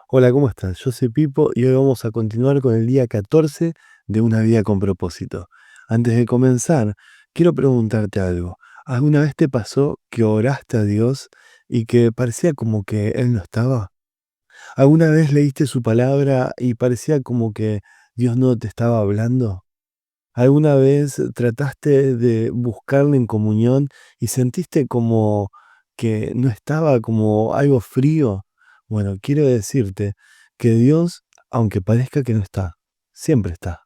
Hola, ¿cómo estás? Yo soy Pipo y hoy vamos a continuar con el día 14 de Una vida con propósito. Antes de comenzar, quiero preguntarte algo. ¿Alguna vez te pasó que oraste a Dios y que parecía como que Él no estaba? ¿Alguna vez leíste su palabra y parecía como que Dios no te estaba hablando? ¿Alguna vez trataste de buscarle en comunión y sentiste como que no estaba, como algo frío? Bueno, quiero decirte que Dios, aunque parezca que no está, siempre está.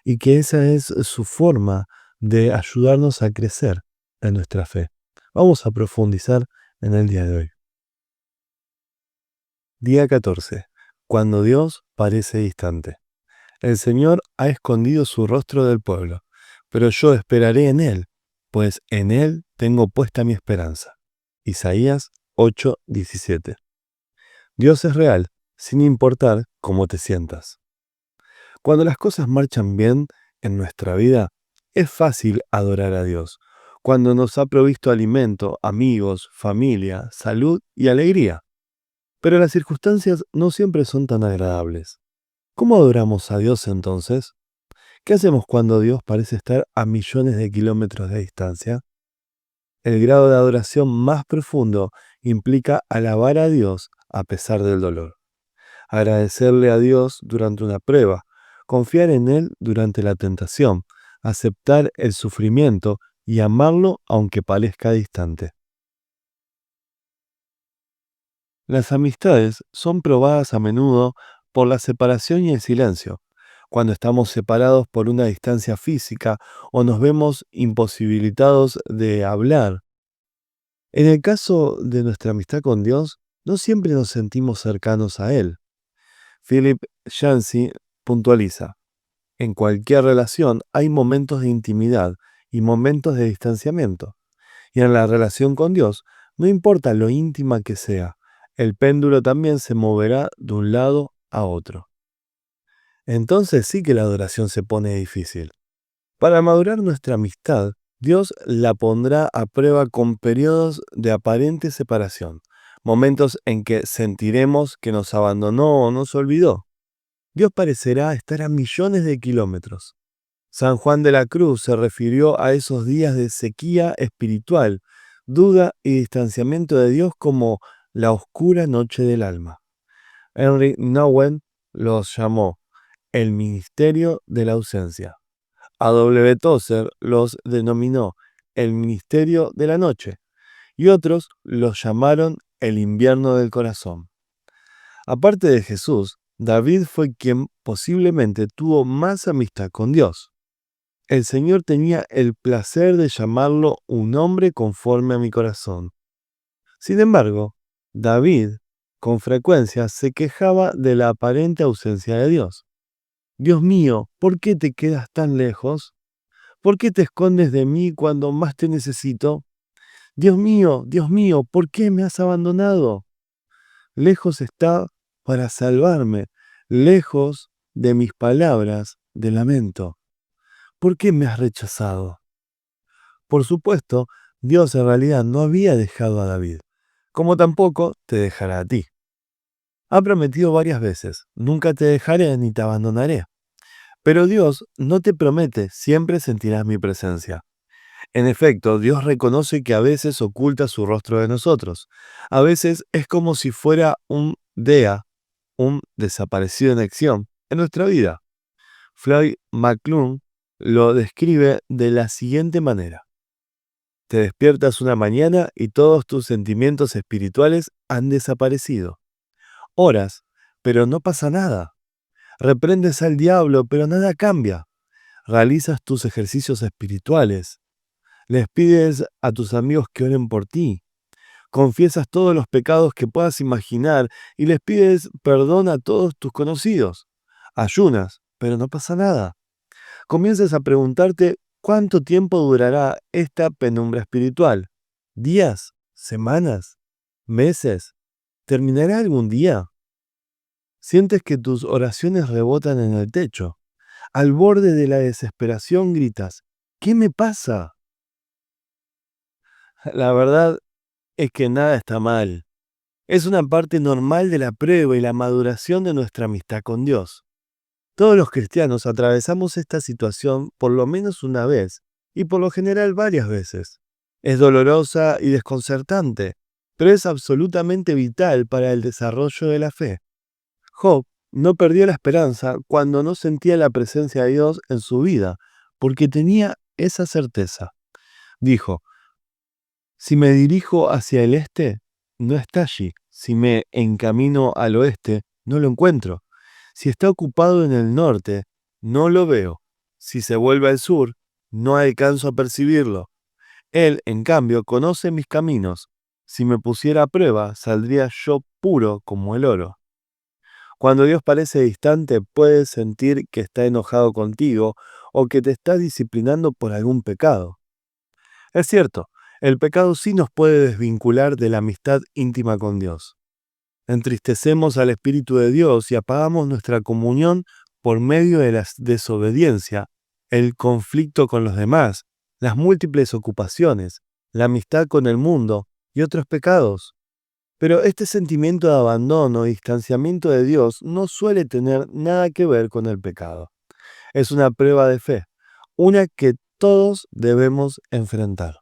Y que esa es su forma de ayudarnos a crecer en nuestra fe. Vamos a profundizar en el día de hoy. Día 14. Cuando Dios parece distante. El Señor ha escondido su rostro del pueblo, pero yo esperaré en Él, pues en Él tengo puesta mi esperanza. Isaías 8:17. Dios es real, sin importar cómo te sientas. Cuando las cosas marchan bien en nuestra vida, es fácil adorar a Dios, cuando nos ha provisto alimento, amigos, familia, salud y alegría. Pero las circunstancias no siempre son tan agradables. ¿Cómo adoramos a Dios entonces? ¿Qué hacemos cuando Dios parece estar a millones de kilómetros de distancia? El grado de adoración más profundo implica alabar a Dios a pesar del dolor, agradecerle a Dios durante una prueba, confiar en Él durante la tentación, aceptar el sufrimiento y amarlo aunque parezca distante. Las amistades son probadas a menudo por la separación y el silencio, cuando estamos separados por una distancia física o nos vemos imposibilitados de hablar. En el caso de nuestra amistad con Dios, no siempre nos sentimos cercanos a Él. Philip Yancey puntualiza, en cualquier relación hay momentos de intimidad y momentos de distanciamiento. Y en la relación con Dios, no importa lo íntima que sea, el péndulo también se moverá de un lado a otro. Entonces sí que la adoración se pone difícil. Para madurar nuestra amistad, Dios la pondrá a prueba con periodos de aparente separación, momentos en que sentiremos que nos abandonó o nos olvidó. Dios parecerá estar a millones de kilómetros. San Juan de la Cruz se refirió a esos días de sequía espiritual, duda y distanciamiento de Dios como la oscura noche del alma. Henry Nouwen los llamó el ministerio de la ausencia. A. W. Tozer los denominó el ministerio de la noche y otros los llamaron el invierno del corazón. Aparte de Jesús, David fue quien posiblemente tuvo más amistad con Dios. El Señor tenía el placer de llamarlo un hombre conforme a mi corazón. Sin embargo, David con frecuencia se quejaba de la aparente ausencia de Dios. Dios mío, ¿por qué te quedas tan lejos? ¿Por qué te escondes de mí cuando más te necesito? Dios mío, ¿por qué me has abandonado? Lejos está para salvarme, lejos de mis palabras de lamento. ¿Por qué me has rechazado? Por supuesto, Dios en realidad no había dejado a David, como tampoco te dejará a ti. Ha prometido varias veces, nunca te dejaré ni te abandonaré. Pero Dios no te promete, siempre sentirás mi presencia. En efecto, Dios reconoce que a veces oculta su rostro de nosotros. A veces es como si fuera un DEA, un desaparecido en acción, en nuestra vida. Floyd McClure lo describe de la siguiente manera. Te despiertas una mañana y todos tus sentimientos espirituales han desaparecido. Oras, pero no pasa nada. Reprendes al diablo, pero nada cambia. Realizas tus ejercicios espirituales. Les pides a tus amigos que oren por ti. Confiesas todos los pecados que puedas imaginar y les pides perdón a todos tus conocidos. Ayunas, pero no pasa nada. Comienzas a preguntarte cuánto tiempo durará esta penumbra espiritual. ¿Días? ¿Semanas? ¿Meses? ¿Terminará algún día? Sientes que tus oraciones rebotan en el techo. Al borde de la desesperación gritas, ¿qué me pasa? La verdad es que nada está mal. Es una parte normal de la prueba y la maduración de nuestra amistad con Dios. Todos los cristianos atravesamos esta situación por lo menos una vez, y por lo general varias veces. Es dolorosa y desconcertante, pero es absolutamente vital para el desarrollo de la fe. Job no perdió la esperanza cuando no sentía la presencia de Dios en su vida, porque tenía esa certeza. Dijo, si me dirijo hacia el este, no está allí. Si me encamino al oeste, no lo encuentro. Si está ocupado en el norte, no lo veo. Si se vuelve al sur, no alcanzo a percibirlo. Él, en cambio, conoce mis caminos. Si me pusiera a prueba, saldría yo puro como el oro. Cuando Dios parece distante, puedes sentir que está enojado contigo o que te está disciplinando por algún pecado. Es cierto, el pecado sí nos puede desvincular de la amistad íntima con Dios. Entristecemos al Espíritu de Dios y apagamos nuestra comunión por medio de la desobediencia, el conflicto con los demás, las múltiples ocupaciones, la amistad con el mundo y otros pecados. Pero este sentimiento de abandono y distanciamiento de Dios no suele tener nada que ver con el pecado. Es una prueba de fe, una que todos debemos enfrentar.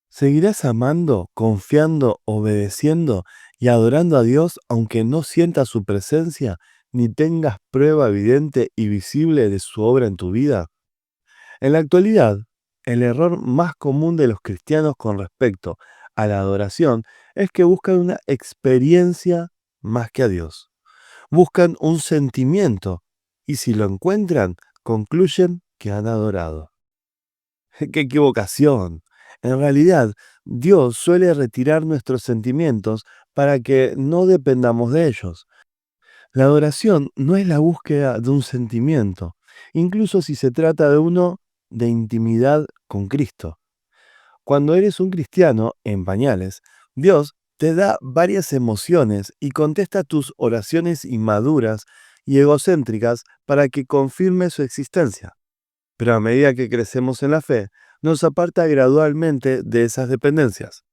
¿Seguirás amando, confiando, obedeciendo y adorando a Dios aunque no sientas su presencia ni tengas prueba evidente y visible de su obra en tu vida? En la actualidad, el error más común de los cristianos con respecto a la adoración es que buscan una experiencia más que a Dios. Buscan un sentimiento y si lo encuentran, concluyen que han adorado. ¡Qué equivocación! En realidad, Dios suele retirar nuestros sentimientos para que no dependamos de ellos. La adoración no es la búsqueda de un sentimiento, incluso si se trata de uno de intimidad con Cristo. Cuando eres un cristiano en pañales, Dios te da varias emociones y contesta tus oraciones inmaduras y egocéntricas para que confirme su existencia. Pero a medida que crecemos en la fe, nos aparta gradualmente de esas dependencias.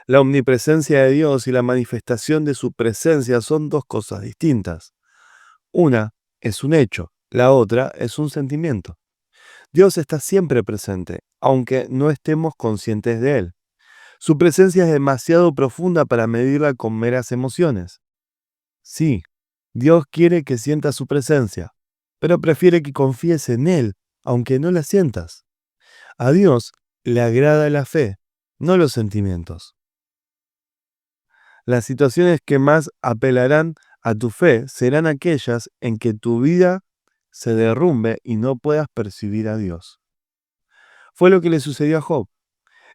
La omnipresencia de Dios y la manifestación de su presencia son dos cosas distintas. Una es un hecho, la otra es un sentimiento. Dios está siempre presente, aunque no estemos conscientes de Él. Su presencia es demasiado profunda para medirla con meras emociones. Sí, Dios quiere que sientas su presencia, pero prefiere que confíes en Él, aunque no la sientas. A Dios le agrada la fe, no los sentimientos. Las situaciones que más apelarán a tu fe serán aquellas en que tu vida se derrumbe y no puedas percibir a Dios. Fue lo que le sucedió a Job.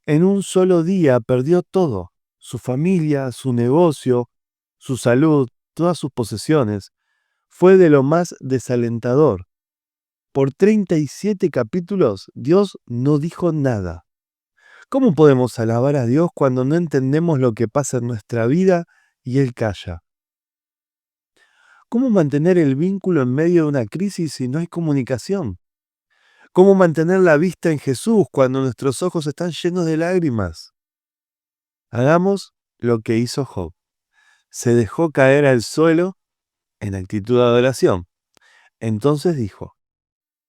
En un solo día perdió todo, su familia, su negocio, su salud, todas sus posesiones. Fue de lo más desalentador. Por 37 capítulos, Dios no dijo nada. ¿Cómo podemos alabar a Dios cuando no entendemos lo que pasa en nuestra vida y Él calla? ¿Cómo mantener el vínculo en medio de una crisis si no hay comunicación? ¿Cómo mantener la vista en Jesús cuando nuestros ojos están llenos de lágrimas? Hagamos lo que hizo Job. Se dejó caer al suelo en actitud de adoración. Entonces dijo,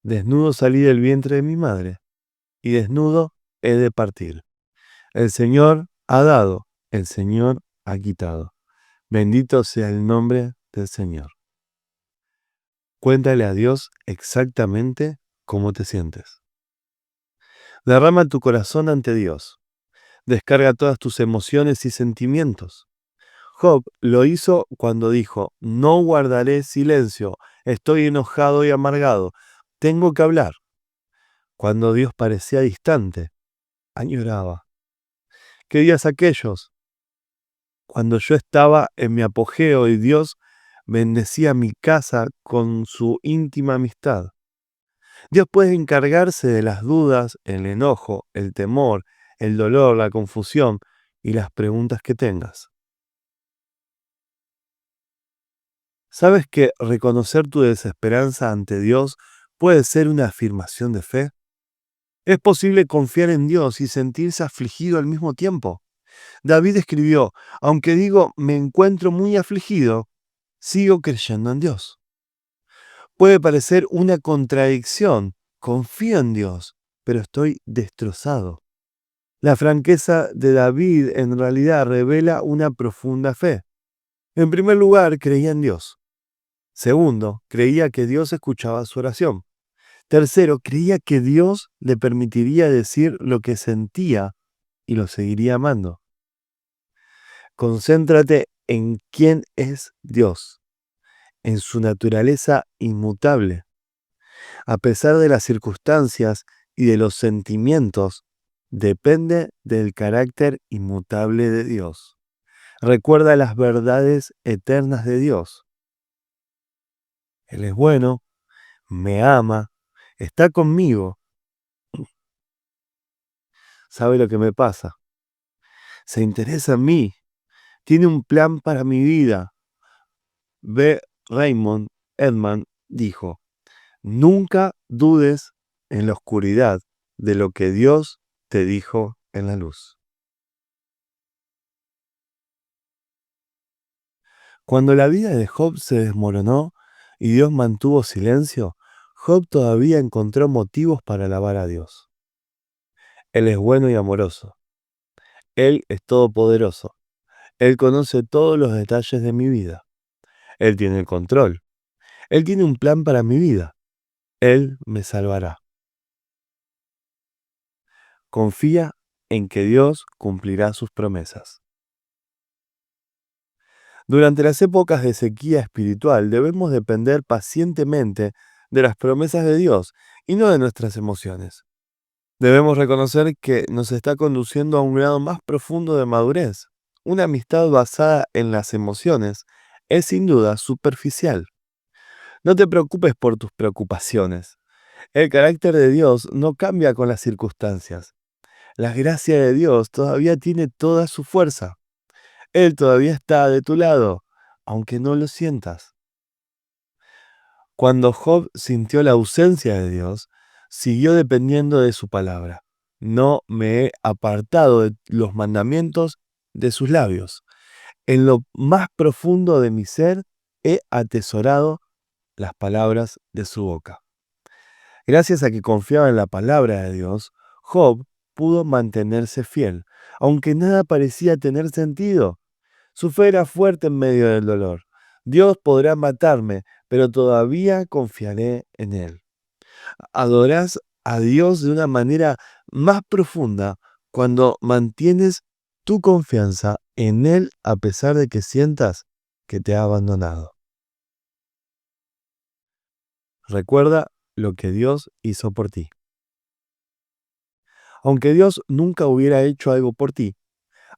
desnudo salí del vientre de mi madre, y desnudo he de partir. El Señor ha dado, el Señor ha quitado. Bendito sea el nombre del Señor. Cuéntale a Dios exactamente cómo te sientes. Derrama tu corazón ante Dios. Descarga todas tus emociones y sentimientos. Job lo hizo cuando dijo, no guardaré silencio, estoy enojado y amargado, tengo que hablar. Cuando Dios parecía distante, añoraba. ¿Qué días aquellos? Cuando yo estaba en mi apogeo y Dios bendecía mi casa con su íntima amistad. Dios puede encargarse de las dudas, el enojo, el temor, el dolor, la confusión y las preguntas que tengas. ¿Sabes que reconocer tu desesperanza ante Dios puede ser una afirmación de fe? Es posible confiar en Dios y sentirse afligido al mismo tiempo. David escribió, aunque digo me encuentro muy afligido, sigo creyendo en Dios. Puede parecer una contradicción, confío en Dios, pero estoy destrozado. La franqueza de David en realidad revela una profunda fe. En primer lugar, creía en Dios. Segundo, creía que Dios escuchaba su oración. Tercero, creía que Dios le permitiría decir lo que sentía y lo seguiría amando. Concéntrate en quién es Dios, en su naturaleza inmutable. A pesar de las circunstancias y de los sentimientos, depende del carácter inmutable de Dios. Recuerda las verdades eternas de Dios. Él es bueno, me ama, está conmigo, sabe lo que me pasa, se interesa en mí, tiene un plan para mi vida. B. Raymond Edman dijo, nunca dudes en la oscuridad de lo que Dios te dijo en la luz. Cuando la vida de Job se desmoronó y Dios mantuvo silencio, Job todavía encontró motivos para alabar a Dios. Él es bueno y amoroso. Él es todopoderoso. Él conoce todos los detalles de mi vida. Él tiene el control. Él tiene un plan para mi vida. Él me salvará. Confía en que Dios cumplirá sus promesas. Durante las épocas de sequía espiritual debemos depender pacientemente de las promesas de Dios y no de nuestras emociones. Debemos reconocer que nos está conduciendo a un grado más profundo de madurez. Una amistad basada en las emociones es sin duda superficial. No te preocupes por tus preocupaciones. El carácter de Dios no cambia con las circunstancias. La gracia de Dios todavía tiene toda su fuerza. Él todavía está de tu lado, aunque no lo sientas. Cuando Job sintió la ausencia de Dios, siguió dependiendo de su palabra. No me he apartado de los mandamientos de sus labios. En lo más profundo de mi ser he atesorado las palabras de su boca. Gracias a que confiaba en la palabra de Dios, Job pudo mantenerse fiel, aunque nada parecía tener sentido. Su fe era fuerte en medio del dolor. Dios podrá matarme, pero todavía confiaré en Él. Adorás a Dios de una manera más profunda cuando mantienes tu confianza en Él a pesar de que sientas que te ha abandonado. Recuerda lo que Dios hizo por ti. Aunque Dios nunca hubiera hecho algo por ti,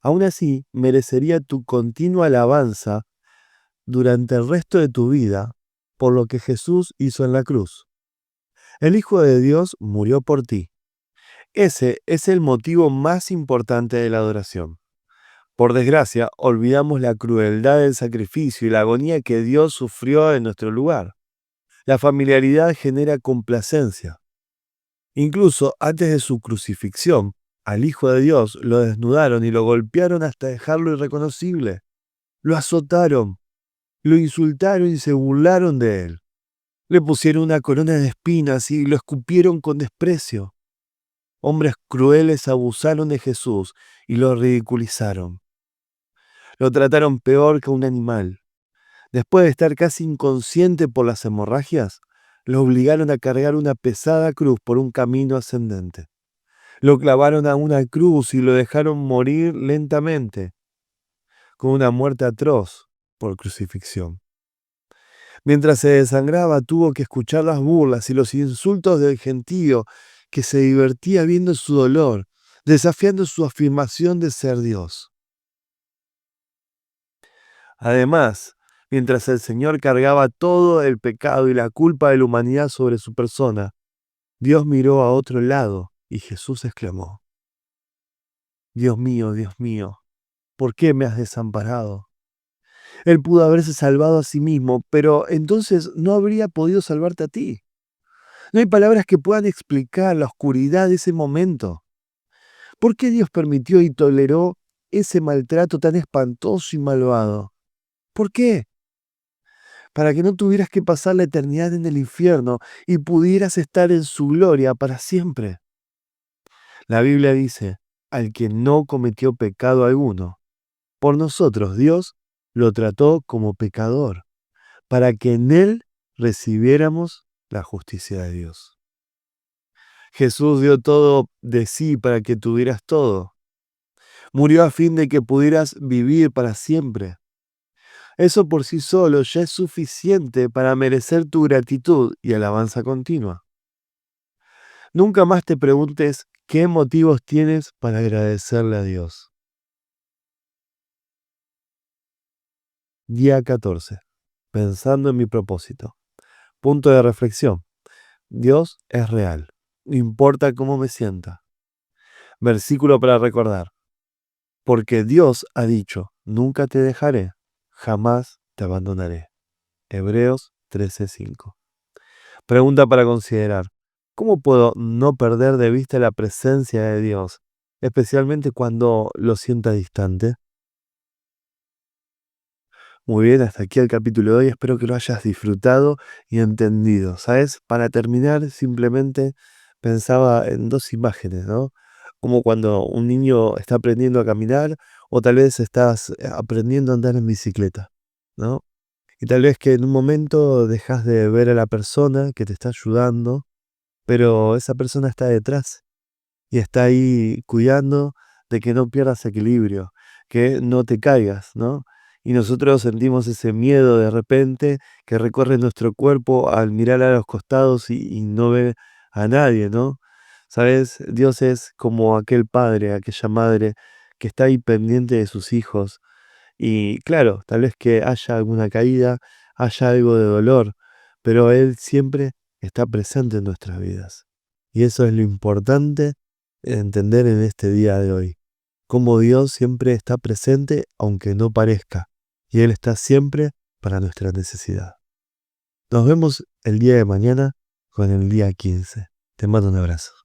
aún así merecería tu continua alabanza durante el resto de tu vida por lo que Jesús hizo en la cruz. El Hijo de Dios murió por ti. Ese es el motivo más importante de la adoración. Por desgracia, olvidamos la crueldad del sacrificio y la agonía que Dios sufrió en nuestro lugar. La familiaridad genera complacencia. Incluso antes de su crucifixión, al Hijo de Dios lo desnudaron y lo golpearon hasta dejarlo irreconocible. Lo azotaron, lo insultaron y se burlaron de él. Le pusieron una corona de espinas y lo escupieron con desprecio. Hombres crueles abusaron de Jesús y lo ridiculizaron. Lo trataron peor que un animal. Después de estar casi inconsciente por las hemorragias, lo obligaron a cargar una pesada cruz por un camino ascendente. Lo clavaron a una cruz y lo dejaron morir lentamente, con una muerte atroz por crucifixión. Mientras se desangraba, tuvo que escuchar las burlas y los insultos del gentío que se divertía viendo su dolor, desafiando su afirmación de ser Dios. Además, mientras el Señor cargaba todo el pecado y la culpa de la humanidad sobre su persona, Dios miró a otro lado y Jesús exclamó: Dios mío, ¿por qué me has desamparado? Él pudo haberse salvado a sí mismo, pero entonces no habría podido salvarte a ti. No hay palabras que puedan explicar la oscuridad de ese momento. ¿Por qué Dios permitió y toleró ese maltrato tan espantoso y malvado? ¿Por qué? Para que no tuvieras que pasar la eternidad en el infierno y pudieras estar en su gloria para siempre. La Biblia dice, al que no cometió pecado alguno, por nosotros Dios lo trató como pecador, para que en él recibiéramos la justicia de Dios. Jesús dio todo de sí para que tuvieras todo. Murió a fin de que pudieras vivir para siempre. Eso por sí solo ya es suficiente para merecer tu gratitud y alabanza continua. Nunca más te preguntes qué motivos tienes para agradecerle a Dios. Día 14. Pensando en mi propósito. Punto de reflexión. Dios es real. No importa cómo me sienta. Versículo para recordar. Porque Dios ha dicho, nunca te dejaré, jamás te abandonaré. Hebreos 13:5. Pregunta para considerar. ¿Cómo puedo no perder de vista la presencia de Dios, especialmente cuando lo sienta distante? Muy bien, hasta aquí el capítulo de hoy. Espero que lo hayas disfrutado y entendido. ¿Sabes? Para terminar, simplemente pensaba en dos imágenes, ¿no? Como cuando un niño está aprendiendo a caminar o tal vez estás aprendiendo a andar en bicicleta, ¿no? Y tal vez que en un momento dejas de ver a la persona que te está ayudando, pero esa persona está detrás y está ahí cuidando de que no pierdas equilibrio, que no te caigas, ¿no? Y nosotros sentimos ese miedo de repente que recorre nuestro cuerpo al mirar a los costados y no ver a nadie, ¿no? ¿Sabes? Dios es como aquel padre, aquella madre que está ahí pendiente de sus hijos. Y claro, tal vez que haya alguna caída, haya algo de dolor, pero Él siempre está presente en nuestras vidas. Y eso es lo importante entender en este día de hoy. Cómo Dios siempre está presente aunque no parezca. Y Él está siempre para nuestra necesidad. Nos vemos el día de mañana con el día 15. Te mando un abrazo.